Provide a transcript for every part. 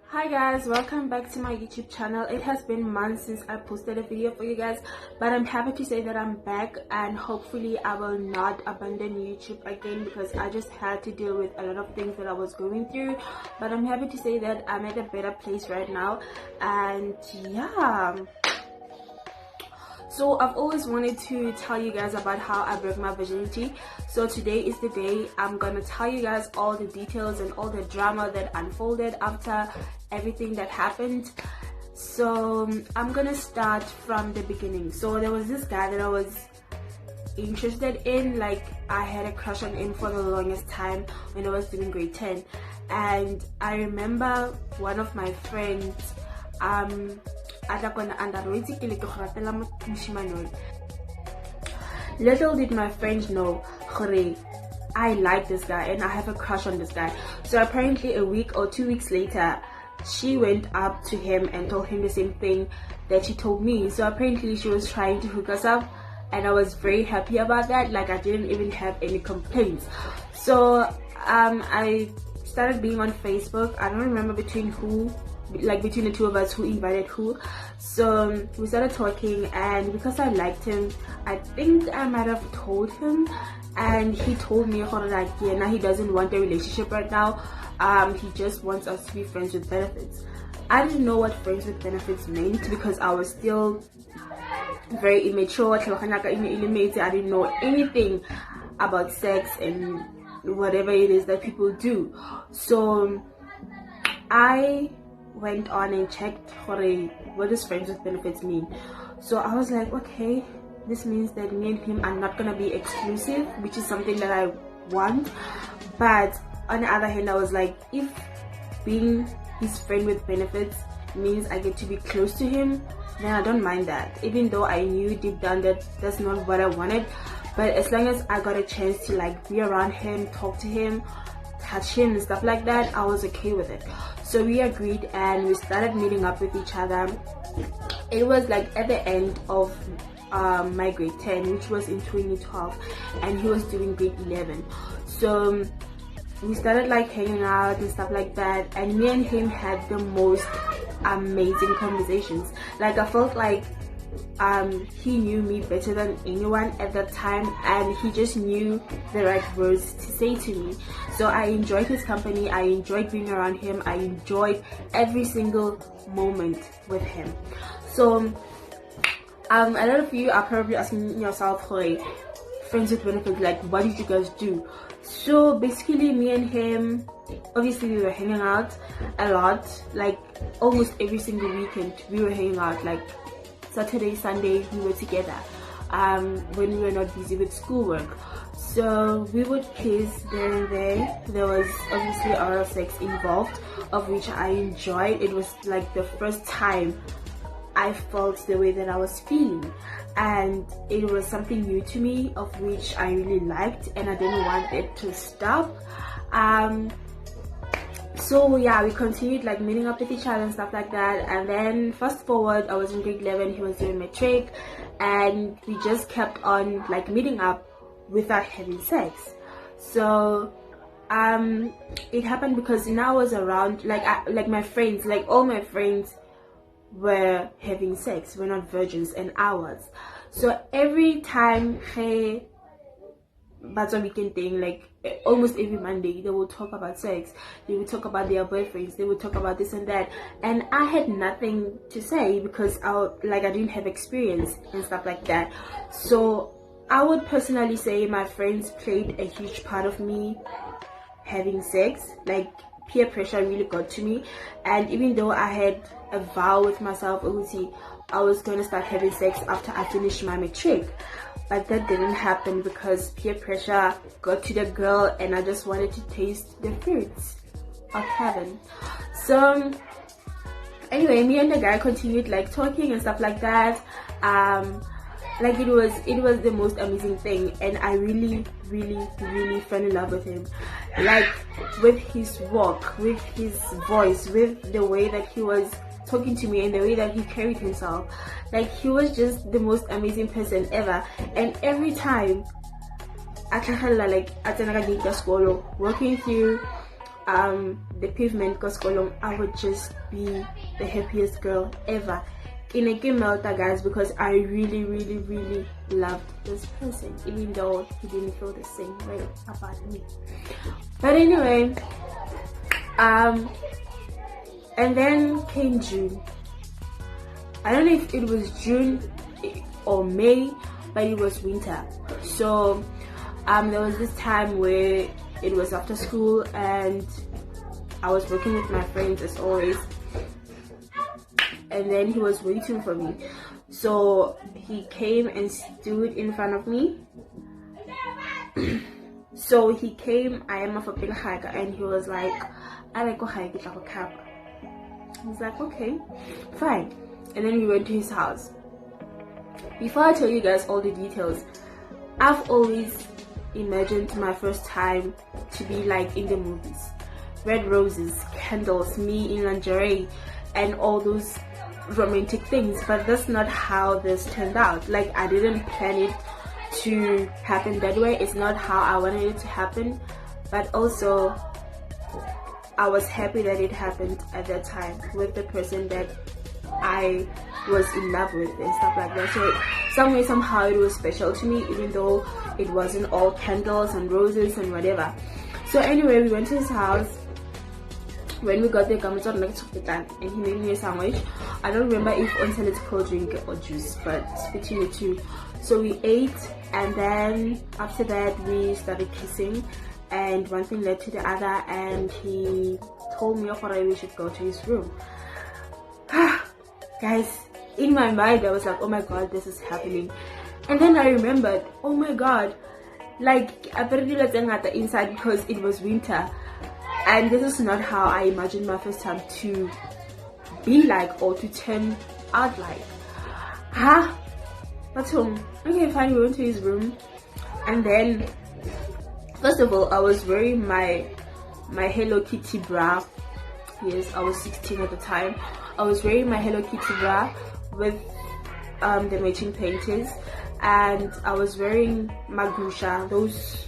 Hi guys, welcome back to my YouTube channel. It has been months since I posted a video for you guys, but I'm happy to say that I'm back, and hopefully I will not abandon YouTube again because I just had to deal with a lot of things that I was going through. But I'm happy to say that I'm at a better place right now, and yeah. So I've always wanted to tell you guys about how I broke my virginity. So today is the day. I'm gonna tell you guys all the details and all the drama that unfolded after everything that happened. So I'm gonna start from the beginning. So there was this guy that I was interested in, like I had a crush on him for the longest time when I was doing grade 10. And I remember one of my friends little did my friends know I like this guy and I have a crush on this guy. So apparently a week or 2 weeks later, she went up to him and told him the same thing that she told me. So apparently she was trying to hook us up, and I was very happy about that. Like, I didn't even have any complaints. So I started being on Facebook. I don't remember between the two of us who invited who. So we started talking, and because I liked him, I think I might have told him, and he told me like, yeah, now he doesn't want a relationship right now. He just wants us to be friends with benefits. I didn't know what friends with benefits meant because I was still very immature. I didn't know anything about sex and whatever it is that people do. So I went on and checked what does friends with benefits mean. So I was like, okay, this means that me and him are not gonna be exclusive, which is something that I want. But on the other hand, I was like, if being his friend with benefits means I get to be close to him, then I don't mind that, even though I knew deep down that that's not what I wanted. But as long as I got a chance to like be around him, talk to him, touch him and stuff like that, I was okay with it. So we agreed and we started meeting up with each other. It was like at the end of my grade 10, which was in 2012, and he was doing grade 11. So we started like hanging out and stuff like that, and me and him had the most amazing conversations. Like, I felt like he knew me better than anyone at that time, and he just knew the right words to say to me. So I enjoyed his company, I enjoyed being around him, I enjoyed every single moment with him. So a lot of you are probably asking yourself, hey, friends with benefits, like, what did you guys do? So basically, me and him, obviously we were hanging out a lot, like almost every single weekend we were hanging out. Like Saturday, Sunday, we were together when we were not busy with schoolwork. So we would kiss there and there. There was obviously oral sex involved, of which I enjoyed. It was like the first time I felt the way that I was feeling, and it was something new to me, of which I really liked, and I didn't want it to stop. So yeah, we continued like meeting up with each other and stuff like that. And then fast forward, I was in grade 11, he was doing matric, and we just kept on like meeting up without having sex. So it happened because now I was around, like my friends, like all my friends were having sex, we're not virgins, and I was. So every time that's a weekend thing, like almost every Monday, they will talk about sex, they would talk about their boyfriends, they would talk about this and that, and I had nothing to say because I didn't have experience and stuff like that. So I would personally say my friends played a huge part of me having sex. Like, peer pressure really got to me, and even though I had a vow with myself, I was going to start having sex after I finished my matric, but that didn't happen because peer pressure got to the girl, and I just wanted to taste the fruits of heaven. So anyway, me and the guy continued like talking and stuff like that. Like, it was the most amazing thing, and I really fell in love with him. Like, with his walk, with his voice, with the way that he was talking to me and the way that he carried himself. Like, he was just the most amazing person ever. And every time I like walking through the pavement goes along, I would just be the happiest girl ever. In a game melter, guys, because I really loved this person, even though he didn't feel the same way about me. But anyway, and then came June. I don't know if it was June or May, but it was winter. So there was this time where it was after school and I was working with my friends as always, and then he was waiting for me. So he came and stood in front of me. So he came, I am of a big hiker, and he was like, I like go hike with a cap. I was like, okay, fine. And then we went to his house. Before I tell you guys all the details, I've always imagined my first time to be like in the movies. Red roses, candles, me in lingerie, and all those romantic things. But that's not how this turned out. Like, I didn't plan it to happen that way. It's not how I wanted it to happen. But also, I was happy that it happened at that time with the person that I was in love with and stuff like that. So somehow it was special to me, even though it wasn't all candles and roses and whatever. So anyway, we went to his house. When we got there, and he made me a sandwich. I don't remember if on said it's cold drink or juice, but it's between the two. So we ate, and then after that we started kissing, and one thing led to the other, and he told me we should go to his room. Guys, in my mind I was like, oh my god, this is happening. And then I remembered, oh my god, like I better do that inside because it was winter, and this is not how I imagined my first time to be like or to turn out like. But okay, fine, we went to his room, and then first of all I was wearing my Hello Kitty bra. Yes, I was 16 at the time. I was wearing my Hello Kitty bra with the matching panties, and I was wearing magusha. Those,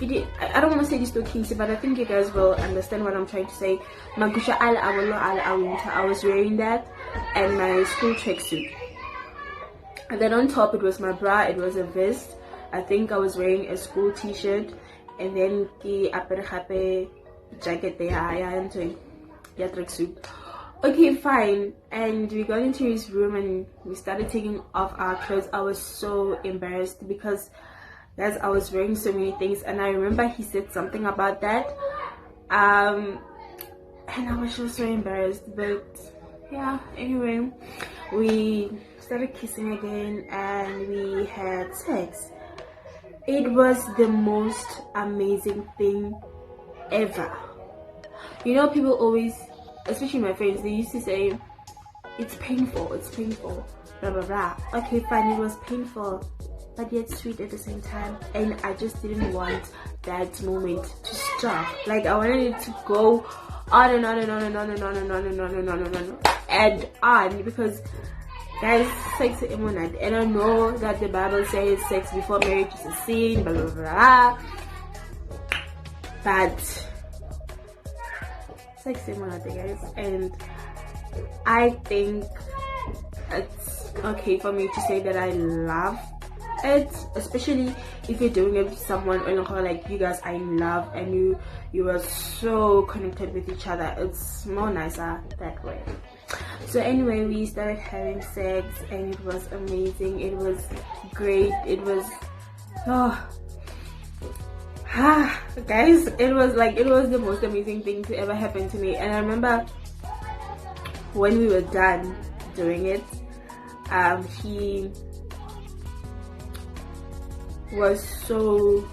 I don't want to say these stockings, but I think you guys will understand what I'm trying to say. Magusha al winter. I was wearing that, and my school tracksuit. And then on top it was my bra. It was a vest. I think I was wearing a school t-shirt, and then the apere jacket there. I'm doing tracksuit. Okay, fine. And we got into his room and we started taking off our clothes. I was so embarrassed because, guys, I was wearing so many things, and I remember he said something about that. And I was just so embarrassed. But yeah, anyway, we started kissing again and we had sex. It was the most amazing thing ever. You know, people always, especially my friends, they used to say, it's painful, blah blah blah. Okay, fine, it was painful, but yet sweet at the same time, and I just didn't want that moment to stop. Like, I wanted it to go on and on and on and on and on and on and on and on and on and on, because guys, sex is imminent, and I know that the Bible says sex before marriage is a sin, blah blah blah, but sex is imminent, guys, and I think it's okay for me to say that I love it, especially if you're doing it with someone or like you guys are in love and you are so connected with each other. It's more nicer that way. So anyway, we started having sex and it was amazing. It was great. It was guys, it was the most amazing thing to ever happen to me. And I remember when we were done doing it, he was so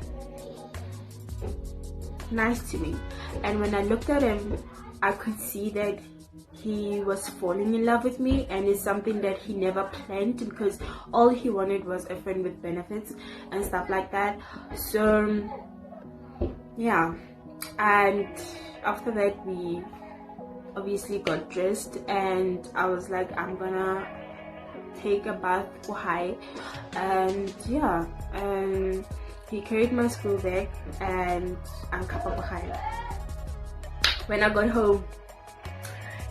nice to me, and when I looked at him, I could see that he was falling in love with me, and it's something that he never planned, because all he wanted was a friend with benefits and stuff like that. So yeah, and after that we obviously got dressed, and I was like, I'm gonna take a bath for high, and yeah, and he carried my school bag and I'm kappa high. when I got home,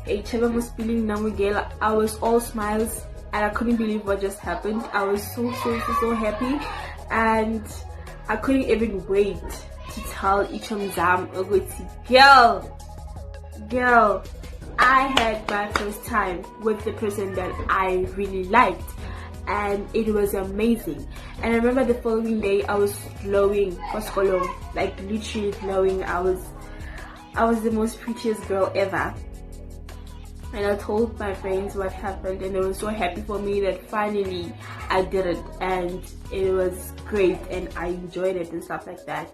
Cheva was feeling Namugela. I was all smiles and I couldn't believe what just happened. I was so happy, and I couldn't even wait to tell Icham Zam Oguti, girl, I had my first time with the person that I really liked, and it was amazing. And I remember the following day I was glowing, like literally glowing. I was the most prettiest girl ever. And I told my friends what happened, and they were so happy for me that finally I did it, and it was great and I enjoyed it and stuff like that.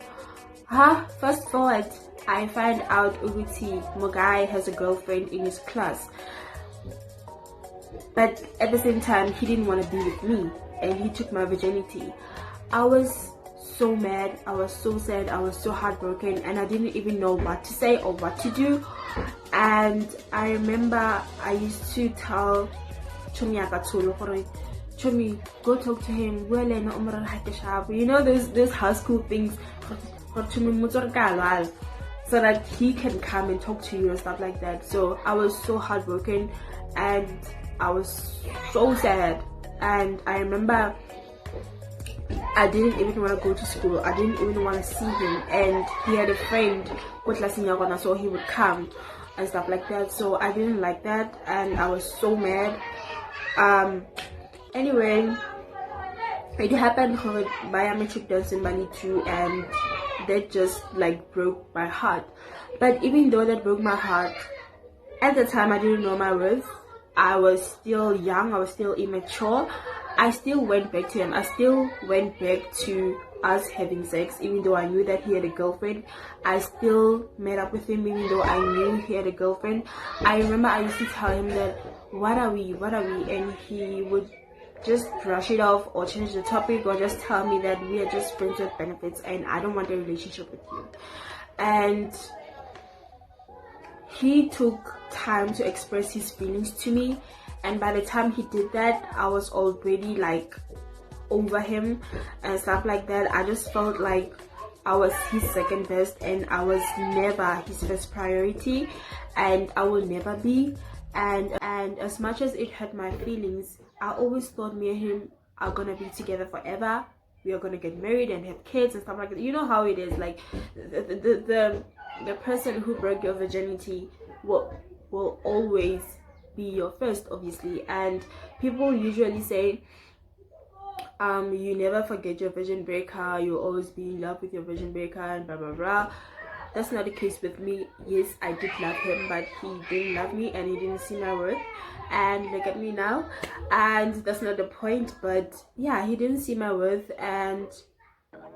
Fast forward, I find out Uguti Mogai has a girlfriend in his class, but at the same time he didn't want to be with me, and he took my virginity. I was so mad, I was so sad, I was so heartbroken, and I didn't even know what to say or what to do. And I remember I used to tell Chomi Akatulu, Chomi, go talk to him, you know, those high school things, so that he can come and talk to you and stuff like that. So I was so heartbroken and I was so sad, and I remember I didn't even want to go to school. I didn't even want to see him, and he had a friend, so he would come and stuff like that. So I didn't like that, and I was so mad. Anyway, it happened with biometric dance in Bali too, and that just like broke my heart. But even though that broke my heart, at the time I didn't know my worth. I was still young, I was still immature. I still went back to him. I still went back to us having sex, even though I knew that he had a girlfriend. I still met up with him, even though I knew he had a girlfriend. I remember I used to tell him that, what are we? And he would just brush it off or change the topic or just tell me that we are just friends with benefits and I don't want a relationship with you. And he took time to express his feelings to me, and by the time he did that, I was already like over him and stuff like that. I just felt like I was his second best and I was never his first priority, and I will never be. And as much as it hurt my feelings, I always thought me and him are gonna be together forever. We are gonna get married and have kids and stuff like that. You know how it is, like the person who broke your virginity will always be your first, obviously. And people usually say you never forget your virgin breaker, you'll always be in love with your virgin breaker, and blah blah blah. That's not the case with me. Yes, I did love him, but he didn't love me and he didn't see my worth, and look at me now. And that's not the point, but yeah, he didn't see my worth, and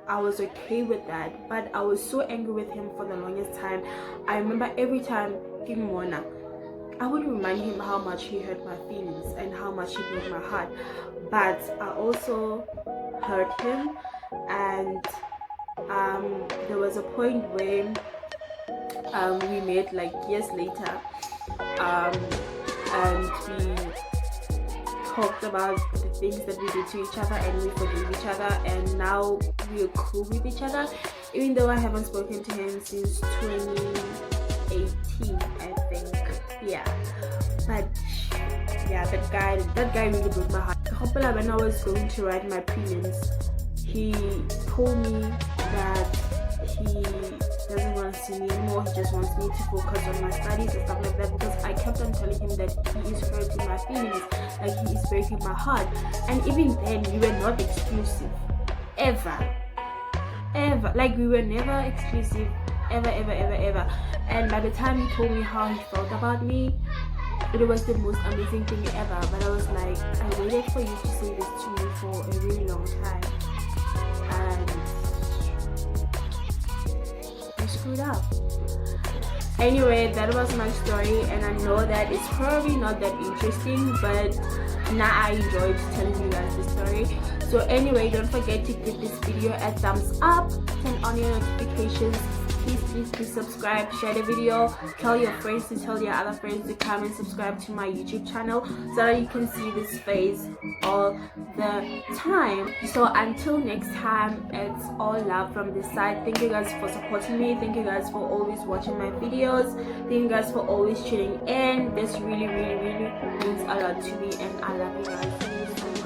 I was okay with that. But I was so angry with him for the longest time. I remember every time I would remind him how much he hurt my feelings and how much he broke my heart, but I also hurt him. And there was a point where we met like years later, and we talked about the things that we did to each other, and we forgave each other, and now we are cool with each other, even though I haven't spoken to him since 2018, I think. Yeah, but yeah, that guy really broke my heart. When I was going to write my prelims, he told me that he doesn't want to see me anymore. He just wants me to focus on my studies and stuff like that, because I kept on telling him that he is hurting my feelings, like he is breaking my heart. And even then, we were not exclusive, ever, like we were never exclusive, ever. And by the time he told me how he felt about me, it was the most amazing thing ever. But I was like, I waited for you to say this to me for a really long time, and you screwed up. Anyway, that was my story, and I know that it's probably not that interesting, but now I enjoyed telling you guys the story. So anyway, don't forget to give this video a thumbs up, turn on your notifications, please subscribe, share the video, tell your friends to tell your other friends to come and subscribe to my YouTube channel so that you can see this face all the time. So until next time, it's all love from this side. Thank you guys for supporting me. Thank you guys for always watching my videos. Thank you guys for always tuning in. This really means a lot to me, and I love you guys.